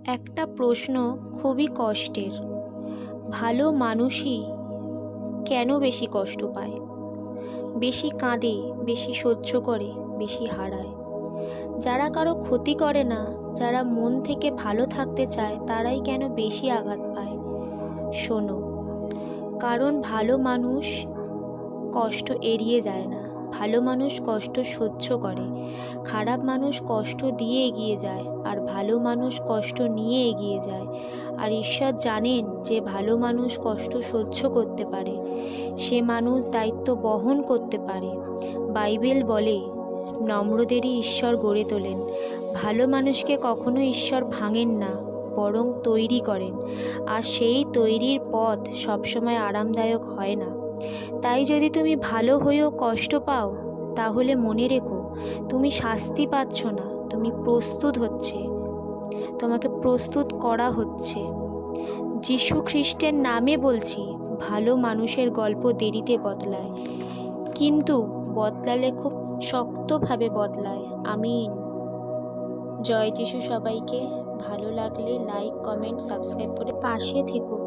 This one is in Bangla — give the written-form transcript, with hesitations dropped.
একটা প্রশ্ন খুবই কষ্টের। ভালো মানুষই কেন বেশি কষ্ট পায়, বেশি কাঁদে, বেশি সহ্য করে, বেশি হারায়? যারা কারো ক্ষতি করে না, যারা মন থেকে ভালো থাকতে চায়, তারাই কেন বেশি আঘাত পায়? শোনো, কারণ ভালো মানুষ কষ্ট এড়িয়ে যায় না, ভালো মানুষ কষ্ট সহ্য করে। খারাপ মানুষ কষ্ট দিয়ে এগিয়ে যায়, আর ভালো মানুষ কষ্ট নিয়ে এগিয়ে যায়। আর ঈশ্বর জানেন যে ভালো মানুষ কষ্ট সহ্য করতে পারে, সে মানুষ দায়িত্ব বহন করতে পারে। বাইবেল বলে, নম্রদেরই ঈশ্বর গড়ে তোলেন। ভালো মানুষকে কখনো ঈশ্বর ভাঙেন না, বরং তৈরি করেন। আর সেই তৈরির পথ সবসময় আরামদায়ক হয় না। তাই যদি তুমি ভালো হয়েও কষ্ট পাও, তাহলে মনে রেখো, তুমি শাস্তি পাচ্ছ না, তুমি প্রস্তুত হচ্ছে, তোমাকে প্রস্তুত করা হচ্ছে। যীশু খ্রিস্টের নামে বলছি, ভালো মানুষের গল্প দেরিতে বদলায়, কিন্তু বদলালে খুব শক্তভাবে বদলায়। আমিন। জয় যিশু সবাইকে। ভালো লাগলে লাইক, কমেন্ট, সাবস্ক্রাইব করে পাশে থেকো।